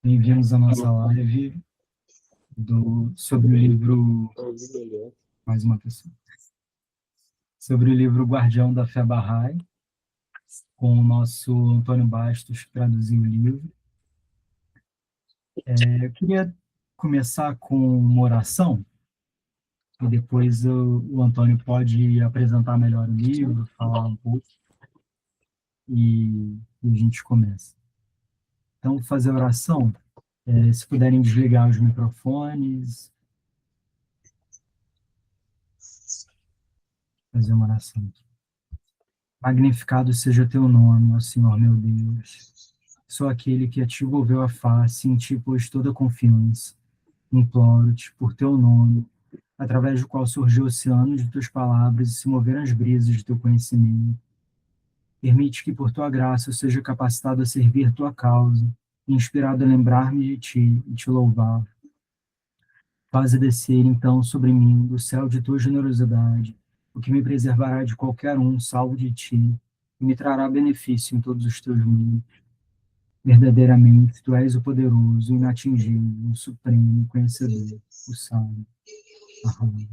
Bem-vindos à nossa live sobre o livro, mais uma pessoa, sobre o livro Guardião da Fé Bahá'í, com o nosso Antônio Bastos, que traduziu o livro. Eu queria começar com uma oração, e depois o Antônio pode apresentar melhor o livro, falar um pouco, e a gente começa. Então, vou fazer a oração. Se puderem desligar os microfones, fazer uma oração. Magnificado seja teu nome, ó Senhor meu Deus. Sou aquele que a ti volveu a face, em ti pôs toda a confiança. Imploro-te por teu nome, através do qual surgiu o oceano de tuas palavras e se moveram as brisas de teu conhecimento. Permite que por tua graça eu seja capacitado a servir tua causa, inspirado a lembrar-me de ti e te louvar. Faze descer, então, sobre mim, do céu de tua generosidade, o que me preservará de qualquer um, salvo de ti, e me trará benefício em todos os teus mundos. Verdadeiramente, tu és o poderoso, o inatingível, o supremo, o conhecedor, o sábio. Amém.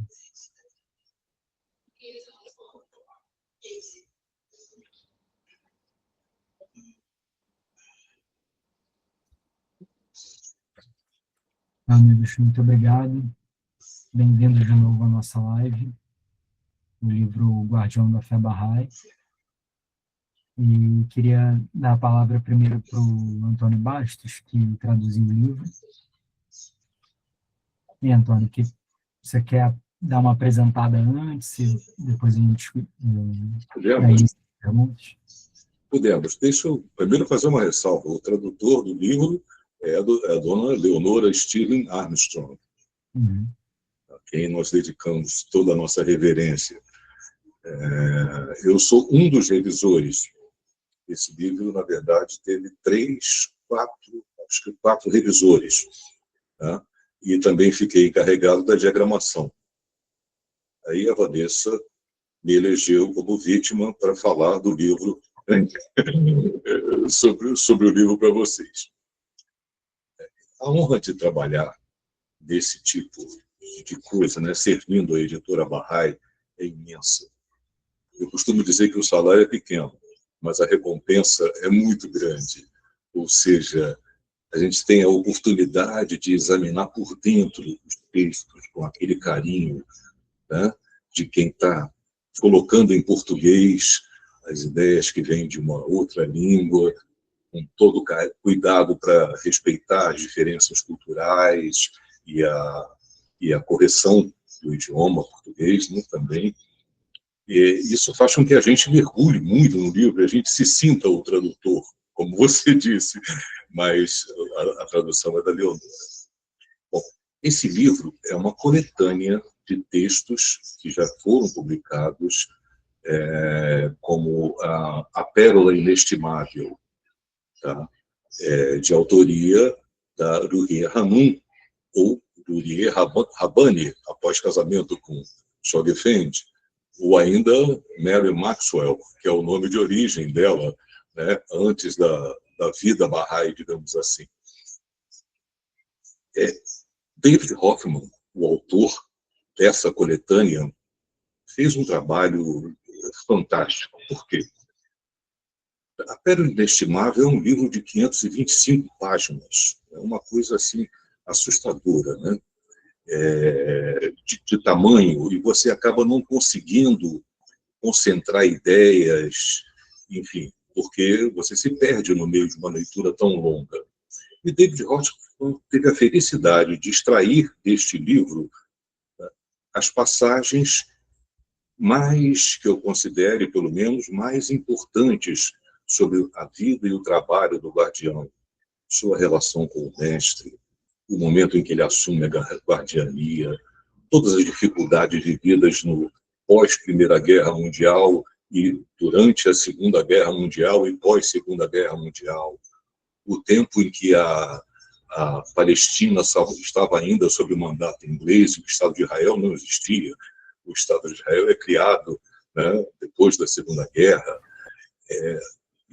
Amigos, muito obrigado. Bem-vindos de novo à nossa live, o livro Guardião da Fé Bahá'í. E queria dar a palavra primeiro para o Antônio Bastos, que traduziu o livro. E, Antônio, você quer dar uma apresentada antes e depois a gente perguntas? Podemos. Deixa eu primeiro fazer uma ressalva. O tradutor do livro é a dona Leonora Stephen Armstrong, a quem nós dedicamos toda a nossa reverência. Eu sou um dos revisores. Esse livro, na verdade, teve quatro revisores, né? E também fiquei encarregado da diagramação. Aí a Vanessa me elegeu como vítima para falar do livro, sobre o livro para vocês. A honra de trabalhar desse tipo de coisa, né, servindo a editora Bahá'í, é imensa. Eu costumo dizer que o salário é pequeno, mas a recompensa é muito grande. Ou seja, a gente tem a oportunidade de examinar por dentro os textos com aquele carinho, né, de quem está colocando em português as ideias que vêm de uma outra língua, com todo cuidado para respeitar as diferenças culturais e a correção do idioma português, né, também. E isso faz com que a gente mergulhe muito no livro, a gente se sinta o tradutor, como você disse, mas a tradução é da Leonora. Bom, esse livro é uma coletânea de textos que já foram publicados, como a Pérola Inestimável, tá? De autoria da Ruhiyyih Hanoum, ou Ruhiyyih Rabbani, após casamento com Shoghi Effendi, ou ainda Mary Maxwell, que é o nome de origem dela, né, antes da vida Bahá'í, digamos assim. David Hoffman, o autor dessa coletânea, fez um trabalho fantástico. Por quê? A Pérola Inestimável é um livro de 525 páginas. É uma coisa assim assustadora, né? De tamanho, e você acaba não conseguindo concentrar ideias, enfim, porque você se perde no meio de uma leitura tão longa. E David Hoffman teve a felicidade de extrair deste livro, né, as passagens mais, que eu considere, pelo menos, mais importantes sobre a vida e o trabalho do guardião, sua relação com o mestre, o momento em que ele assume a guardiania, todas as dificuldades vividas no pós-Primeira Guerra Mundial e durante a Segunda Guerra Mundial e pós-Segunda Guerra Mundial, o tempo em que a Palestina estava ainda sob o mandato inglês, o Estado de Israel não existia. O Estado de Israel é criado, né, depois da Segunda Guerra.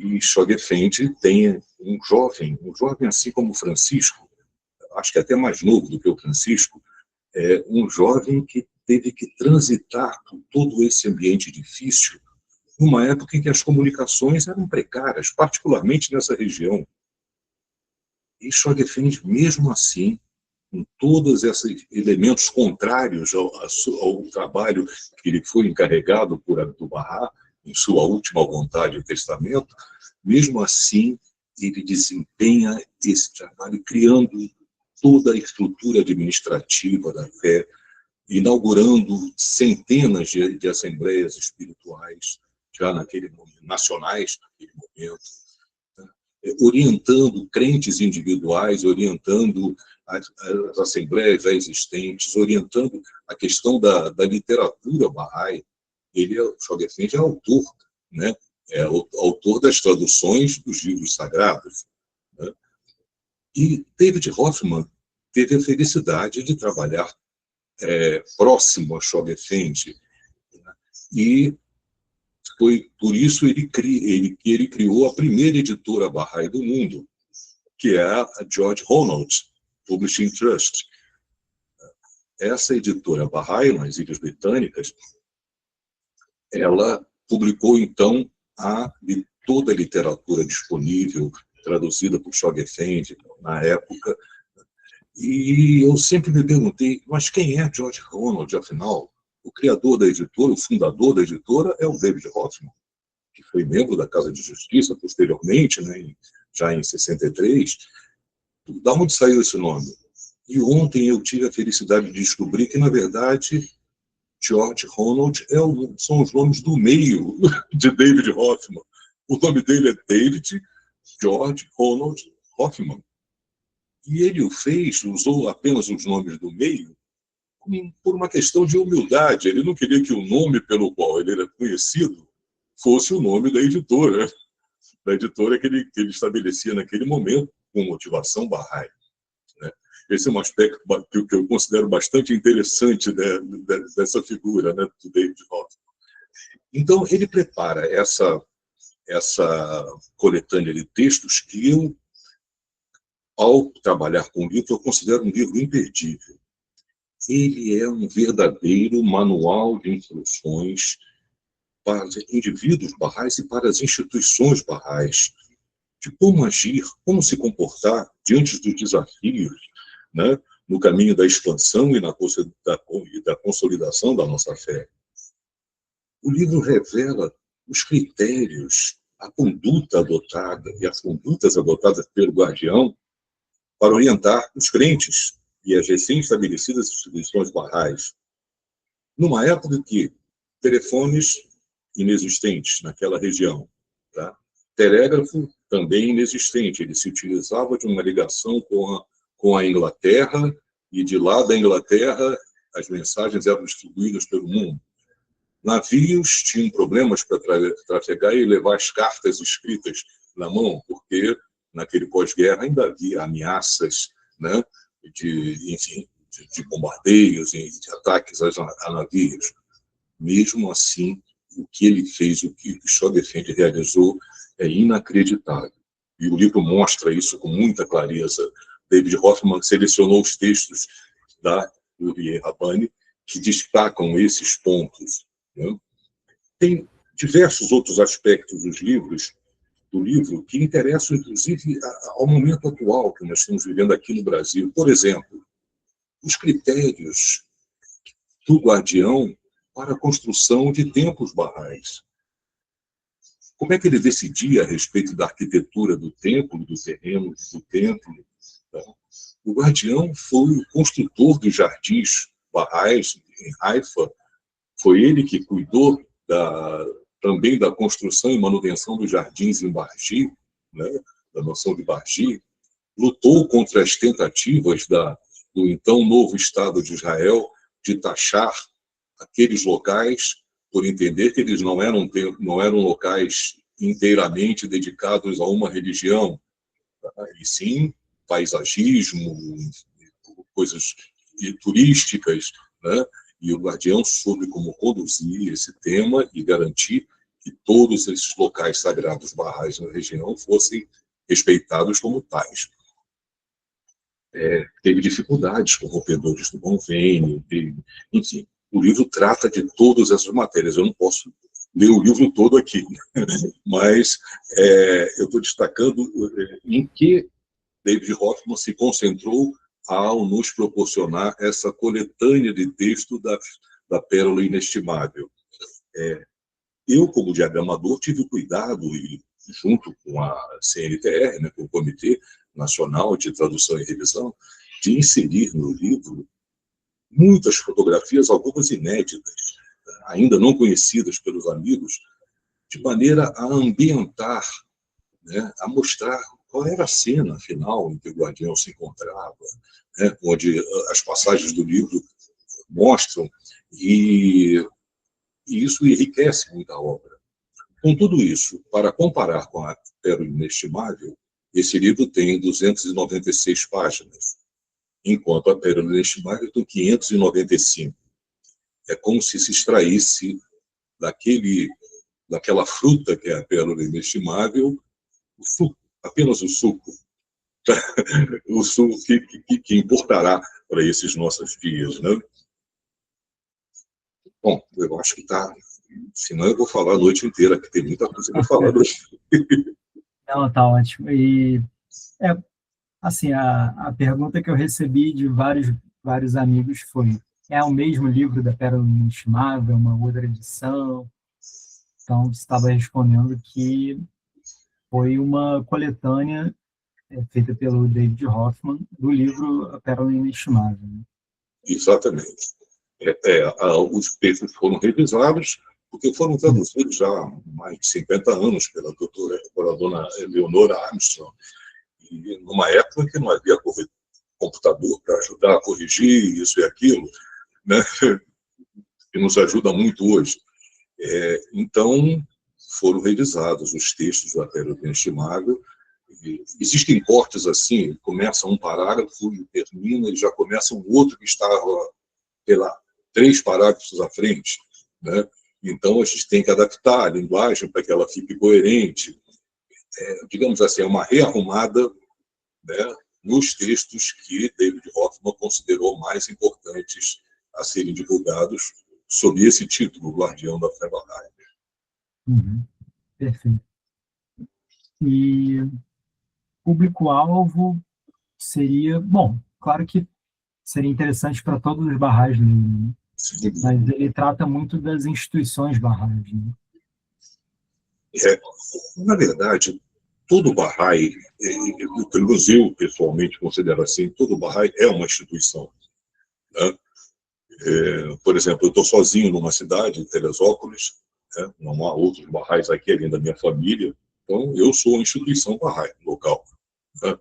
E Shoghi Effendi tem um jovem assim como Francisco, acho que até mais novo do que o Francisco, um jovem que teve que transitar por todo esse ambiente difícil, numa época em que as comunicações eram precárias, particularmente nessa região. E Shoghi Effendi, mesmo assim, com todos esses elementos contrários ao trabalho que ele foi encarregado por Abdu'l-Bahá, em sua última vontade e testamento, mesmo assim, ele desempenha esse trabalho, criando toda a estrutura administrativa da fé, inaugurando centenas de assembleias espirituais, já nacionais naquele momento, orientando crentes individuais, orientando as assembleias já existentes, orientando a questão da literatura Bahá'í. Shoghi Effendi é autor, né? É autor das traduções dos livros sagrados, né? E David Hoffman teve a felicidade de trabalhar próximo a Shoghi Effendi, né? E foi por isso que ele criou a primeira editora Bahá'í do mundo, que é a George Ronald Publishing Trust. Essa editora Bahá'í, nas Ilhas Britânicas, ela publicou, então, toda a literatura disponível, traduzida por Shoghi Effendi, na época. E eu sempre me perguntei, mas quem é George Ronald, afinal? O criador da editora, o fundador da editora, é o David Hoffman, que foi membro da Casa de Justiça posteriormente, né, já em 63. Da onde saiu esse nome? E ontem eu tive a felicidade de descobrir que, na verdade, George Ronald são os nomes do meio de David Hoffman. O nome dele é David George Ronald Hoffman. E ele usou apenas os nomes do meio por uma questão de humildade. Ele não queria que o nome pelo qual ele era conhecido fosse o nome da editora que ele estabelecia naquele momento, com motivação Bahá'í, né? Esse é um aspecto que eu considero bastante interessante dessa figura, né, do David Hoffman. Então, ele prepara essa coletânea de textos que eu, ao trabalhar com o livro, eu considero um livro imperdível. Ele é um verdadeiro manual de instruções para os indivíduos Bahá'ís e para as instituições Bahá'ís, de como agir, como se comportar diante dos desafios, né, no caminho da expansão e da consolidação da nossa fé. O livro revela os critérios, a conduta adotada e as condutas adotadas pelo guardião para orientar os crentes e as recém-estabelecidas instituições Bahá'ís. Numa época em que telefones inexistentes naquela região, tá? Telégrafo também inexistente, ele se utilizava de uma ligação com a Inglaterra, e de lá da Inglaterra as mensagens eram distribuídas pelo mundo. Navios tinham problemas para trafegar e levar as cartas escritas na mão, porque naquele pós-guerra ainda havia ameaças, né, de bombardeios e de ataques a navios. Mesmo assim, o que ele fez, o que Shoghi Effendi realizou é inacreditável. E o livro mostra isso com muita clareza. David Hoffman selecionou os textos da Urieh Rabbani que destacam esses pontos, né? Tem diversos outros aspectos do livro que interessam, inclusive, ao momento atual que nós estamos vivendo aqui no Brasil. Por exemplo, os critérios do guardião para a construção de templos Bahá'ís. Como é que ele decidia a respeito da arquitetura do templo, do terreno do templo? O guardião foi o construtor dos jardins Bahá'ís em Haifa. Foi ele que cuidou também da construção e manutenção dos jardins em Barji, né, da noção de Barji. Lutou contra as tentativas do então novo Estado de Israel de taxar aqueles locais, por entender que eles não eram locais inteiramente dedicados a uma religião, e sim paisagismo, coisas turísticas, né? E o guardião soube como conduzir esse tema e garantir que todos esses locais sagrados barrais na região fossem respeitados como tais. Teve dificuldades com rompedores do convênio, enfim, o livro trata de todas essas matérias. Eu não posso ler o livro todo aqui, mas eu estou destacando em que David Hoffman se concentrou ao nos proporcionar essa coletânea de texto da Pérola Inestimável. Eu, como diagramador, tive cuidado, e junto com a CNTR, né, com o Comitê Nacional de Tradução e Revisão, de inserir no livro muitas fotografias, algumas inéditas, ainda não conhecidas pelos amigos, de maneira a ambientar, né, a mostrar qual era a cena final em que o Guardião se encontrava, né, onde as passagens do livro mostram, e isso enriquece muito a obra. Com tudo isso, para comparar com a Pérola Inestimável, esse livro tem 296 páginas, enquanto a Pérola Inestimável tem 595. É como se extraísse daquela fruta que é a Pérola Inestimável, o suco, apenas o suco, o suco que importará para esses nossos dias, né? Bom, eu acho que está. Senão eu vou falar a noite inteira, que tem muita coisa para falar hoje. Não, tá ótimo. E, assim, a pergunta que eu recebi de vários amigos foi: é o mesmo livro da Pérola Inestimável, uma outra edição? Então, você estava respondendo que foi uma coletânea feita pelo David Hoffman do livro A Pérola Inestimável. Exatamente. Os textos foram revisados, porque foram traduzidos já há mais de 50 anos pela dona Leonora Armstrong, e numa época que não havia computador para ajudar a corrigir isso e aquilo, né, que nos ajuda muito hoje. Então, foram revisados os textos da Pérola Inestimável. Existem cortes assim, começa um parágrafo e termina, e já começa um outro que estava, sei lá, 3 parágrafos à frente, né? Então, a gente tem que adaptar a linguagem para que ela fique coerente. Digamos assim, é uma rearrumada, né, nos textos que David Hoffman considerou mais importantes a serem divulgados sob esse título, Guardião da Fé Bahá'í. Uhum. Perfeito. E público-alvo seria, bom, claro que seria interessante para todos os barrais dele, né? Mas ele trata muito das instituições barrais, né? Na verdade, todo Bahá'í, pelo menos eu pessoalmente considero assim, todo Bahá'í é uma instituição, né? Por exemplo, eu estou sozinho numa cidade, em Teresópolis, né? Não há outros Bahá'ís aqui além da minha família, então eu sou uma instituição Bahá'í local, né?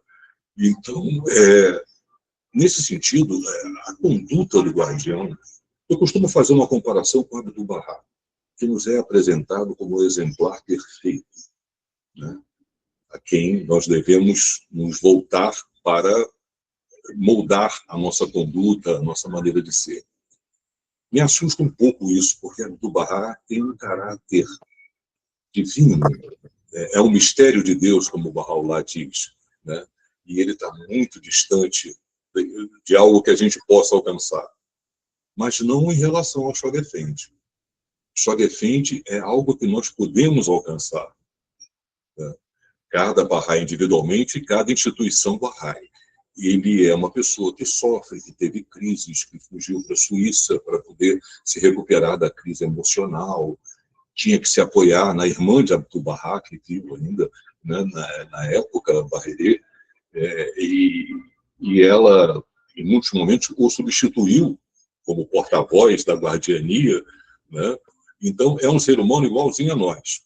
Então, nesse sentido, a conduta do guardião, eu costumo fazer uma comparação com a Abdu'l-Bahá, que nos é apresentado como o exemplar perfeito, né, a quem nós devemos nos voltar para moldar a nossa conduta, a nossa maneira de ser. Me assusta um pouco isso, porque a Abdu'l-Bahá tem um caráter divino, é um mistério de Deus, como o Bahá'u'lláh diz, né? E ele está muito distante de algo que a gente possa alcançar, mas não em relação ao Shoghi Effendi. Shoghi Effendi é algo que nós podemos alcançar, né? Cada Bahá'í individualmente, cada instituição Bahá'í. Ele é uma pessoa que sofre, que teve crises, que fugiu para a Suíça para poder se recuperar da crise emocional, tinha que se apoiar na irmã de Abdu'l-Bahá, que viu ainda, né, na época, Bahá'í, e ela, em muitos momentos, o substituiu como porta-voz da guardiania, né? Então, é um ser humano igualzinho a nós,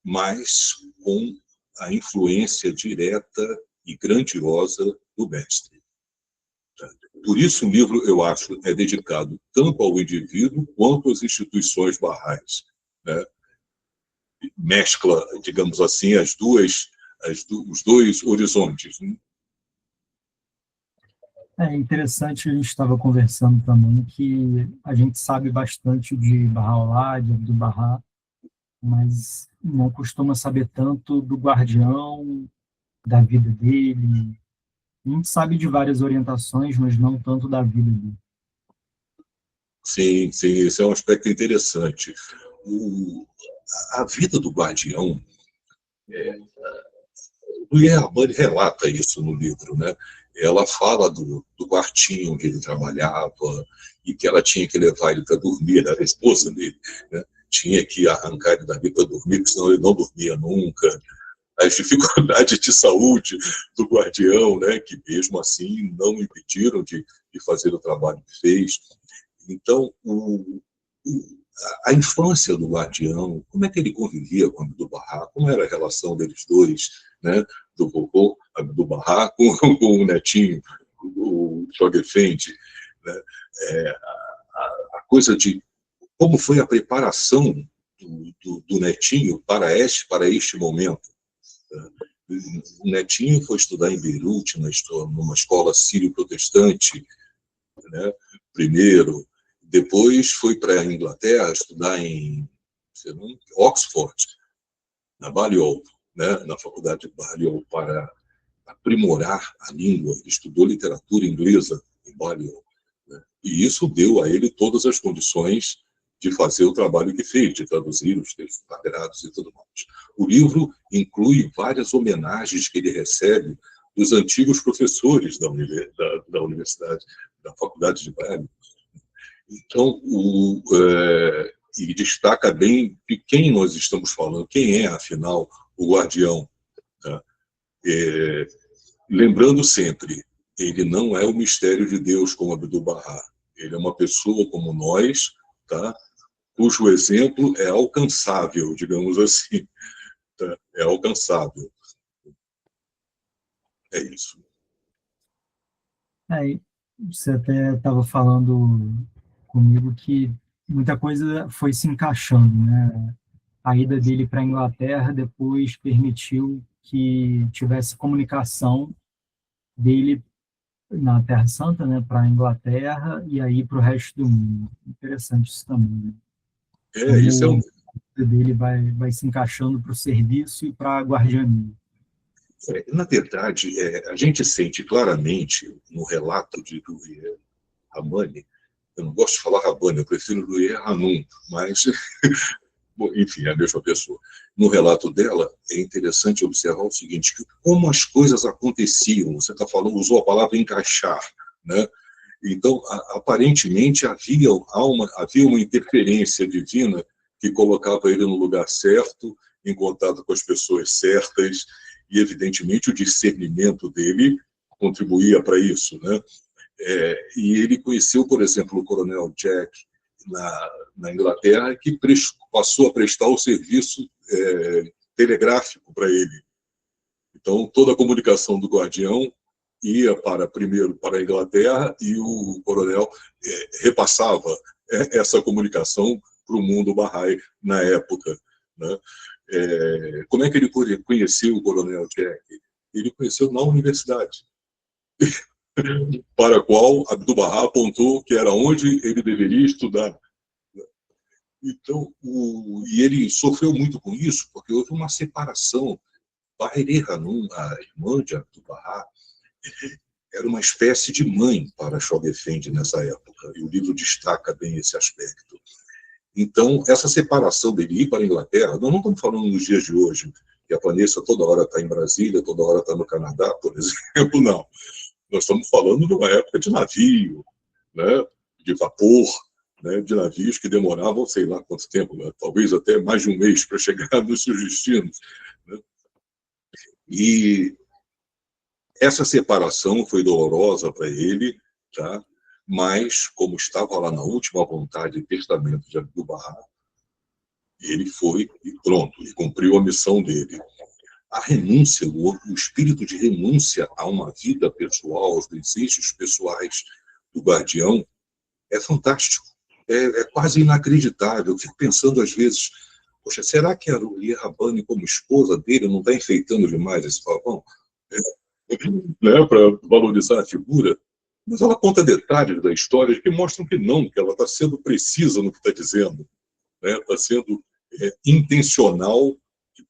mas com a influência direta e grandiosa do mestre. Por isso, o livro, eu acho, é dedicado tanto ao indivíduo quanto às instituições barrais, né? Mescla, digamos assim, os dois horizontes, né? É interessante, a gente estava conversando também que a gente sabe bastante de Bahá'u'lláh, de Abdu'l-Bahá, mas não costuma saber tanto do guardião, da vida dele. A gente sabe de várias orientações, mas não tanto da vida dele. Sim, sim, esse é um aspecto interessante. O, a vida do guardião, o Ian Arbani relata isso no livro, né? Ela fala do quartinho que ele trabalhava e que ela tinha que levar ele para dormir, era a esposa dele, né? Tinha que arrancar ele dali para dormir, porque senão ele não dormia nunca. As dificuldades de saúde do guardião, né? Que mesmo assim não impediram de fazer o trabalho que fez. Então, a infância do guardião, como é que ele convivia com o Abdu'l-Bahá, como era a relação deles dois, né, do vovô Abdu'l-Bahá com o netinho, o Shoghi Effendi, né, a coisa de como foi a preparação do netinho para este momento. Né? O netinho foi estudar em Beirute, numa escola sírio-protestante, né, primeiro. Depois foi para a Inglaterra estudar em Oxford, na Balliol, né, na faculdade de Balliol, para aprimorar a língua. Ele estudou literatura inglesa em Balliol, né, e isso deu a ele todas as condições de fazer o trabalho que fez, de traduzir os textos sagrados e tudo mais. O livro inclui várias homenagens que ele recebe dos antigos professores da universidade, da faculdade de Balliol. Então, e destaca bem de quem nós estamos falando, quem é, afinal, o guardião. Tá? Lembrando sempre, ele não é o mistério de Deus como Abdu'l-Bahá. Ele é uma pessoa como nós, tá? Cujo exemplo é alcançável, digamos assim. Tá? É alcançável. É isso. Aí, você até estava falando comigo que muita coisa foi se encaixando, né? A ida dele para a Inglaterra depois permitiu que tivesse comunicação dele na Terra Santa, né, para a Inglaterra e aí para o resto do mundo. Interessante isso também, né? Isso é Como um, a vida dele vai se encaixando para o serviço e para a guardiania. na verdade, a gente sente claramente no relato de Louis Ramani. Eu não gosto de falar Rabani, eu prefiro Louis Hanum, mas, bom, enfim, é a mesma pessoa. No relato dela, é interessante observar o seguinte, que como as coisas aconteciam, você está falando, usou a palavra encaixar, né? Então, aparentemente, havia uma interferência divina que colocava ele no lugar certo, em contato com as pessoas certas, e, evidentemente, o discernimento dele contribuía para isso, né? E ele conheceu, por exemplo, o coronel Jack na Inglaterra, que passou a prestar o serviço telegráfico para ele. Então, toda a comunicação do guardião ia primeiro para a Inglaterra e o coronel repassava essa comunicação para o mundo Bahá'í na época. Né? Como é que ele conheceu o coronel Jack? Ele conheceu na universidade, para a qual Abdu'l-Bahá apontou que era onde ele deveria estudar. Então, e ele sofreu muito com isso, porque houve uma separação. Bahriri Hanum, a irmã de Abdu'l-Bahá, era uma espécie de mãe para Shoghi Effendi nessa época, e o livro destaca bem esse aspecto. Então, essa separação dele ir para a Inglaterra, nós não estamos falando nos dias de hoje, que a Vanessa toda hora está em Brasília, toda hora está no Canadá, por exemplo, não. Nós estamos falando de uma época de navio, né, de vapor, né, de navios que demoravam, sei lá quanto tempo, né, talvez até mais de um mês para chegar nos seus destinos. Né? E essa separação foi dolorosa para ele, tá? Mas, como estava lá na última vontade e testamento de Abdu'l-Bahá, ele foi e pronto, e cumpriu a missão dele. A renúncia, o espírito de renúncia a uma vida pessoal, aos desejos pessoais do guardião, é fantástico. É quase inacreditável. Eu fico pensando, às vezes, poxa, será que a Louis Rabani, como esposa dele, não está enfeitando demais esse pavão? Né, para valorizar a figura? Mas ela conta detalhes da história que mostram que não, que ela está sendo precisa no que está dizendo. Está sendo intencional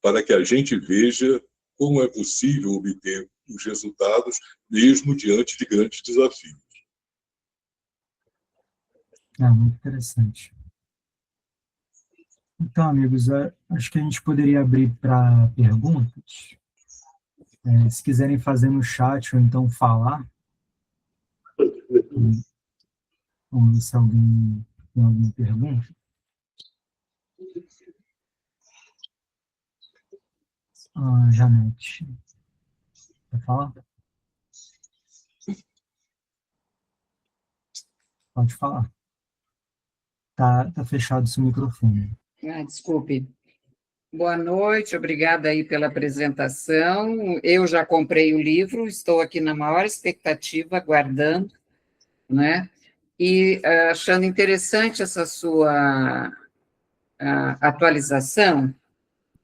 para que a gente veja como é possível obter os resultados mesmo diante de grandes desafios. Muito interessante. Então, amigos, acho que a gente poderia abrir para perguntas. Se quiserem fazer no chat ou então falar. Vamos ver se alguém tem alguma pergunta. Janete. Quer falar? Pode falar. Tá fechado o seu microfone. Desculpe. Boa noite, obrigada aí pela apresentação. Eu já comprei o livro, estou aqui na maior expectativa, aguardando, né? E achando interessante essa sua atualização,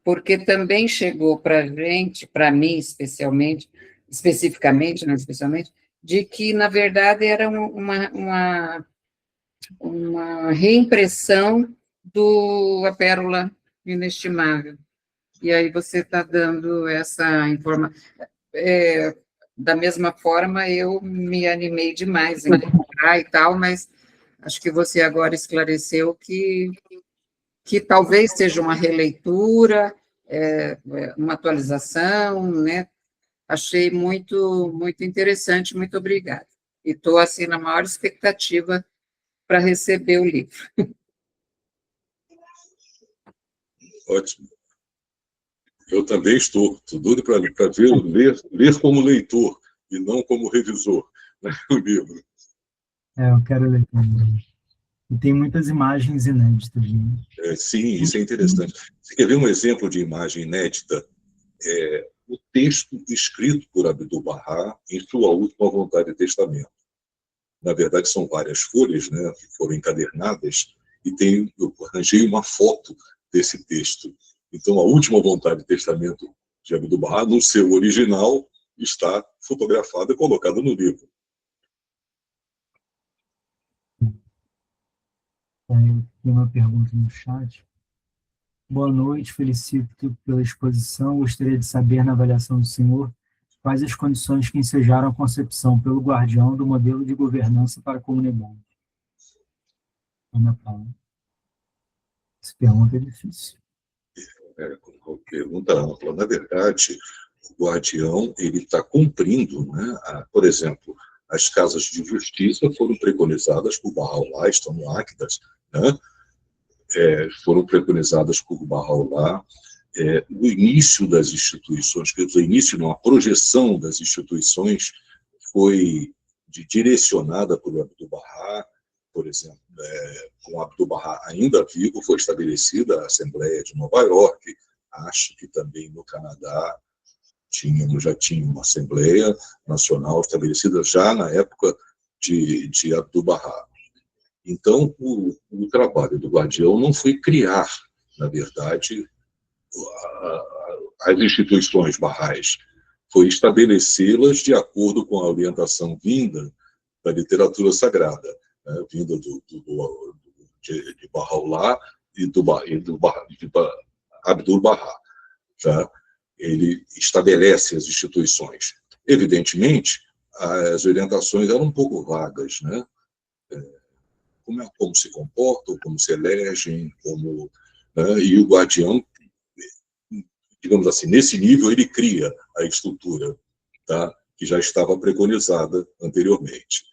porque também chegou para a gente, para mim especificamente, né, especialmente, de que, na verdade, era uma reimpressão do A Pérola Inestimável. E aí você está dando essa informação. Da mesma forma, eu me animei demais em comprar e tal, mas acho que você agora esclareceu que talvez seja uma releitura, uma atualização, né? Achei muito, muito interessante, muito obrigada. E estou, assim, na maior expectativa para receber o livro. Ótimo. Eu também estou doido para ler como leitor e não como revisor, né, o livro. Eu quero ler também. E tem muitas imagens inéditas. Né? Sim, isso é interessante. Você quer ver um exemplo de imagem inédita? O texto escrito por Abdu'l-Bahá em sua última vontade de testamento. Na verdade, são várias folhas, né, que foram encadernadas, e eu arranjei uma foto desse texto. Então, a última vontade de testamento de Abdu'l-Bahá, no seu original, está fotografada e colocada no livro. Tem uma pergunta no chat. Boa noite, felicito pela exposição. Gostaria de saber, na avaliação do senhor, quais as condições que ensejaram a concepção pelo guardião do modelo de governança para a comunidade. Ana Paula. Essa pergunta é difícil. Uma pergunta ampla. Na verdade, o guardião está cumprindo, né? Por exemplo, as casas de justiça foram preconizadas por Bahá'u'lláh, estão no Actas, né? Foram preconizadas por Bahá'u'lláh. O início das instituições, quer dizer, o início não, a projeção das instituições foi direcionada por Abdu'l-Bahá, por exemplo, com Abdu'l-Bahá ainda vivo, foi estabelecida a Assembleia de Nova York, acho que também no Canadá já tinha uma Assembleia Nacional estabelecida já na época de Abdu'l-Bahá. Então, o trabalho do guardião não foi criar, na verdade, as instituições barrais, foi estabelecê-las de acordo com a orientação vinda da literatura sagrada, né, vinda de Bahá'u'lláh e de Abdu'l-Bahá. Tá? Ele estabelece as instituições. Evidentemente, as orientações eram um pouco vagas, né? Como se comportam, como se elegem, né? E o guardião, digamos assim, nesse nível ele cria a estrutura, tá? Que já estava preconizada anteriormente.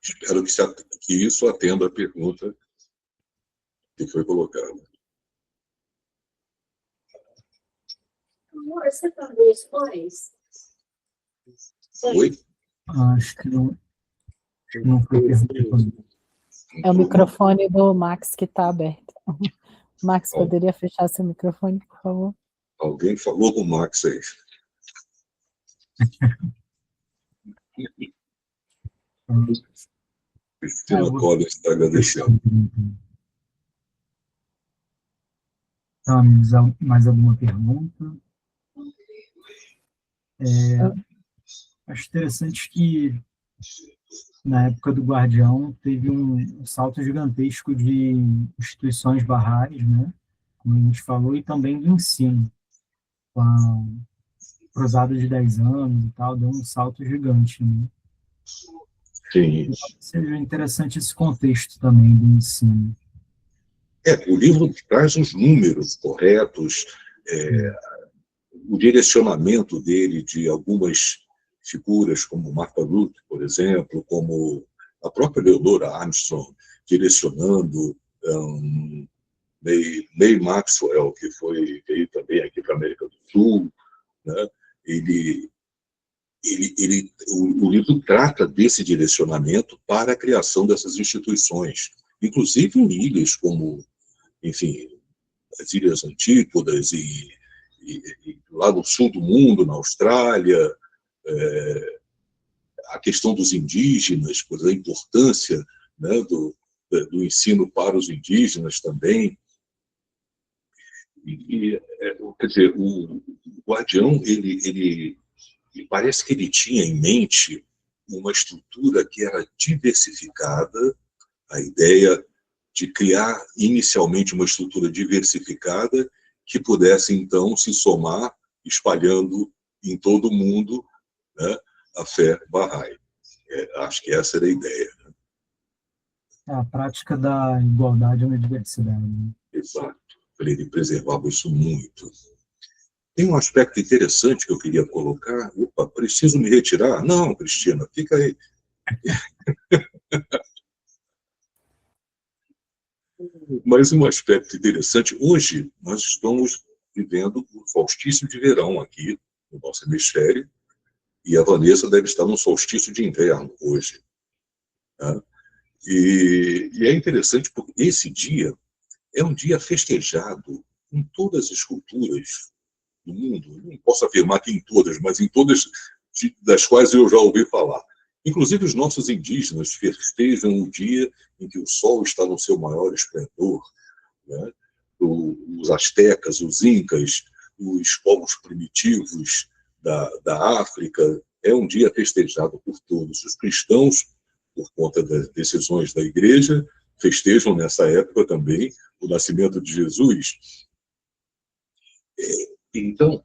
Espero que isso atenda a pergunta que foi colocada. Amor, você tá dois pães? Oi? Acho que não foi pergunta. É o microfone do Max que está aberto. Max, poderia fechar seu microfone, por favor? Alguém falou com o Max aí. Cristina Collins está agradecendo. Então, amigos, mais alguma pergunta? Acho interessante que na época do Guardião, teve um salto gigantesco de instituições barrais, né? Como a gente falou, e também do ensino. Com a cruzada de 10 anos e tal, deu um salto gigante, né? Sim. Seja interessante esse contexto também do ensino. O livro traz os números corretos, o direcionamento dele de algumas figuras, como Martha Ruth, por exemplo, como a própria Leonora Armstrong, direcionando May Maxwell, que veio também aqui para a América do Sul, né? O livro trata desse direcionamento para a criação dessas instituições, inclusive em ilhas como, enfim, as Ilhas Antípodas e lá no sul do mundo, na Austrália, a questão dos indígenas, pois a importância, né, do ensino para os indígenas também. Quer dizer, o Guardião, ele parece que ele tinha em mente uma estrutura que era diversificada, a ideia de criar inicialmente uma estrutura diversificada que pudesse, então, se somar, espalhando em todo o mundo, né, a fé Bahá'í. Acho que essa era a ideia. Né? A prática da igualdade na diversidade. Né? Exato. Ele preservava isso muito. Tem um aspecto interessante que eu queria colocar. Opa, preciso me retirar? Não, Cristina, fica aí. Mas um aspecto interessante, hoje nós estamos vivendo o solstício de verão aqui no nosso hemisfério, e a Vanessa deve estar no solstício de inverno hoje. Né? E é interessante porque esse dia é um dia festejado em todas as culturas do mundo. Não posso afirmar que em todas, mas em todas das quais eu já ouvi falar. Inclusive os nossos indígenas festejam o dia em que o sol está no seu maior esplendor. Né? Os astecas, os incas, os povos primitivos da África, é um dia festejado por todos. Os cristãos, por conta das decisões da igreja, festejam nessa época também o nascimento de Jesus. Então,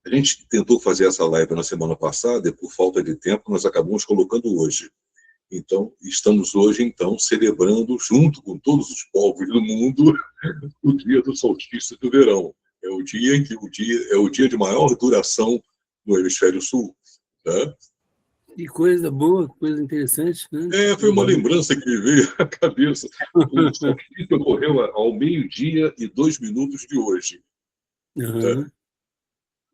a gente tentou fazer essa live na semana passada e, por falta de tempo, nós acabamos colocando hoje. Então, estamos hoje, então, celebrando, junto com todos os povos do mundo, o dia do solstício do verão. É o dia em que é o dia de maior duração no hemisfério sul. Né? Que coisa boa, coisa interessante. Né? Foi uma lembrança que me veio à cabeça. O solstício ocorreu ao 12:02 de hoje. Uhum. Né?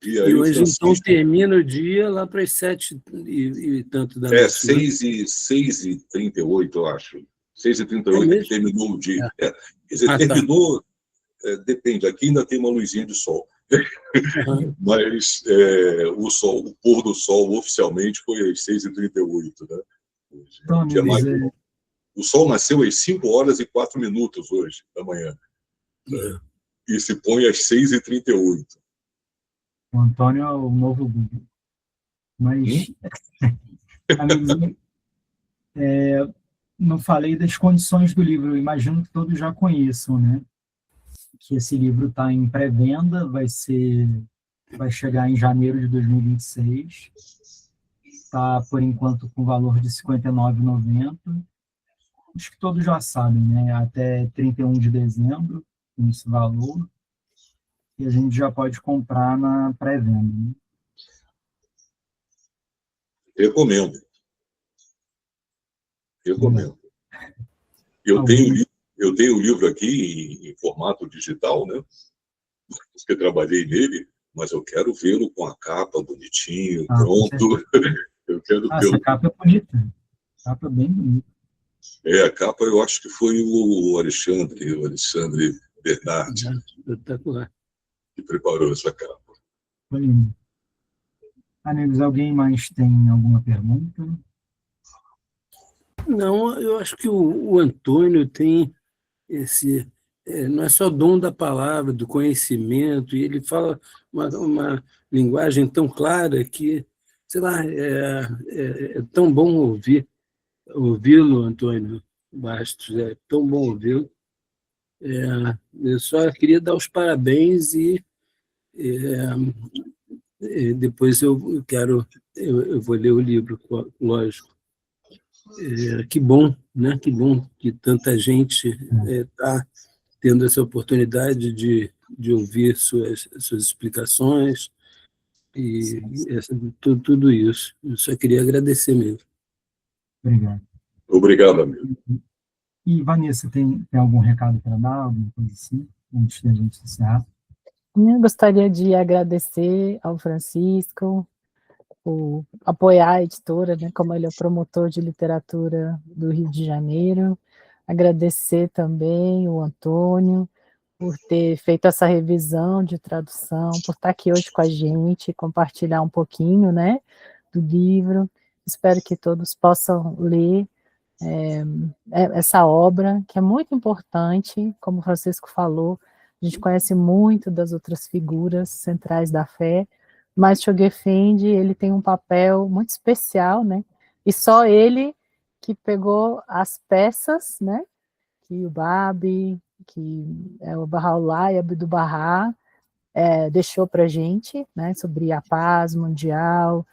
E hoje, então, termina o dia lá para as 7 e tanto da noite. 6h38, eu acho. 6h38 que terminou o dia. Quer dizer, terminou, depende, aqui ainda tem uma luzinha de sol. Uhum. Mas o pôr do sol oficialmente foi às 6h38. Né? Hoje, o sol nasceu às 5h04 hoje, da manhã. Né? E se põe às 6h38. O Antônio é o novo Google. Mas, amigos, não falei das condições do livro, eu imagino que todos já conheçam, né? Que esse livro está em pré-venda, vai chegar em janeiro de 2026. Está, por enquanto, com valor de R$ 59,90. Acho que todos já sabem, né? Até 31 de dezembro, com esse valor. E a gente já pode comprar na pré-venda. Né? Recomendo. Eu tenho o livro aqui em formato digital, né? Porque trabalhei nele, mas eu quero vê-lo com a capa bonitinho, pronto. Eu quero vê-lo. Essa capa é bonita. A capa é bem bonita. A capa eu acho que foi o Alexandre Bernardi. Espetacular. Que preparou essa capa. Amigos, alguém mais tem alguma pergunta? Não, eu acho que o Antônio tem esse... não é só dom da palavra, do conhecimento, e ele fala uma linguagem tão clara que sei lá, é tão bom ouvi-lo, Antônio Bastos, é tão bom ouvi-lo. Eu só queria dar os parabéns e depois eu vou ler o livro, lógico. Que bom, né? Que bom que tanta gente está tendo essa oportunidade de ouvir suas explicações e tudo isso. Eu só queria agradecer mesmo. Obrigado. Obrigado, amigo. E, Vanessa, tem algum recado para dar, alguma coisa assim, antes da gente encerrar? Eu gostaria de agradecer ao Francisco por apoiar a editora, né, como ele é o promotor de literatura do Rio de Janeiro. Agradecer também o Antônio por ter feito essa revisão de tradução, por estar aqui hoje com a gente, compartilhar um pouquinho, né, do livro. Espero que todos possam ler essa obra, que é muito importante, como o Francisco falou. A gente conhece muito das outras figuras centrais da fé, mas Chogue Effendi, ele tem um papel muito especial, né? E só ele que pegou as peças, né? Que o Babi, que é o Bahá'u'lláh e Abdu'l-Bahá deixou para a gente, né? Sobre a paz mundial,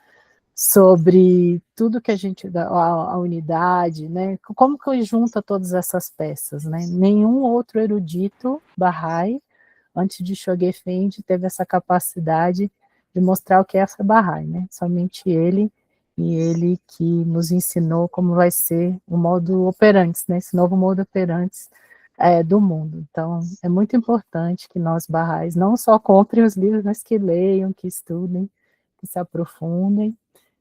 sobre tudo que a gente, a unidade, né? Como que junta todas essas peças, né? Nenhum outro erudito Bahá'í, antes de Chogue Effendi, teve essa capacidade de mostrar o que é a fé Bahá'í, né? Somente ele, e ele que nos ensinou como vai ser o modo operante, né? Esse novo modo operante do mundo. Então, é muito importante que nós Bahá'ís não só comprem os livros, mas que leiam, que estudem, que se aprofundem,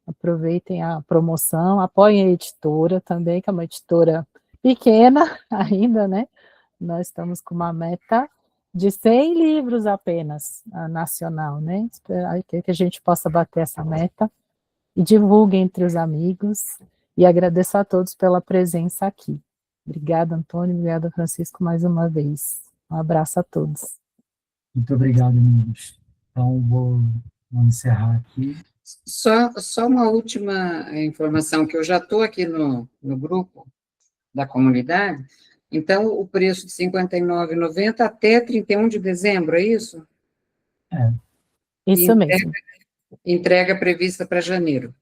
aproveitem a promoção, apoiem a editora também, que é uma editora pequena ainda, né? Nós estamos com uma meta de 100 livros apenas, nacional, né? Que a gente possa bater essa meta e divulgue entre os amigos, e agradeço a todos pela presença aqui. Obrigada, Antônio, obrigada, Francisco, mais uma vez. Um abraço a todos. Muito obrigado, amigos. Então, vou encerrar aqui. Só uma última informação, que eu já estou aqui no grupo da comunidade. Então, o preço de R$ 59,90 até 31 de dezembro, é isso? Isso mesmo. Entrega prevista para janeiro.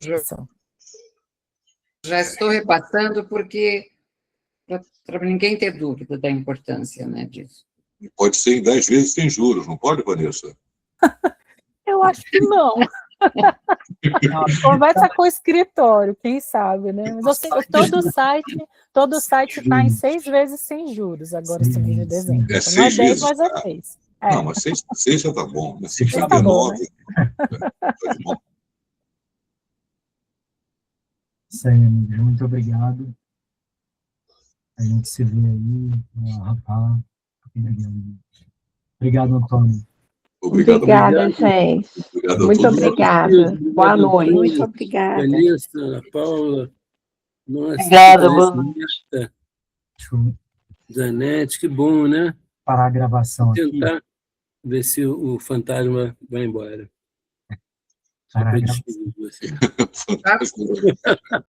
Isso. Já estou repassando, porque para ninguém ter dúvida da importância, né, disso. E pode ser em 10 vezes sem juros, não pode, Vanessa? Eu acho que não. Conversa com o escritório, quem sabe, né? Mas eu sei, todo o site está em 6 vezes sem juros, agora esse mês de dezembro. É Então, não é 6 10, vezes, mas é tá? 6. Não, mas 6 já está bom. Mas Tá bom, né? 59 tá de bom. Isso aí, amigos. Muito obrigado. A gente se vê aí, Rafa. Obrigado. Obrigado, Antônio. Obrigada, gente. Obrigado a Muito todos. obrigada. Boa noite. Muito obrigada. Vanessa, Ana Paula, nossa, Obrigada, boa noite. Deixa eu Zanete, que bom, né? parar a gravação aqui. Tentar ver se o fantasma vai embora. Só Parar para a gravação. despedir de você. Fantástico.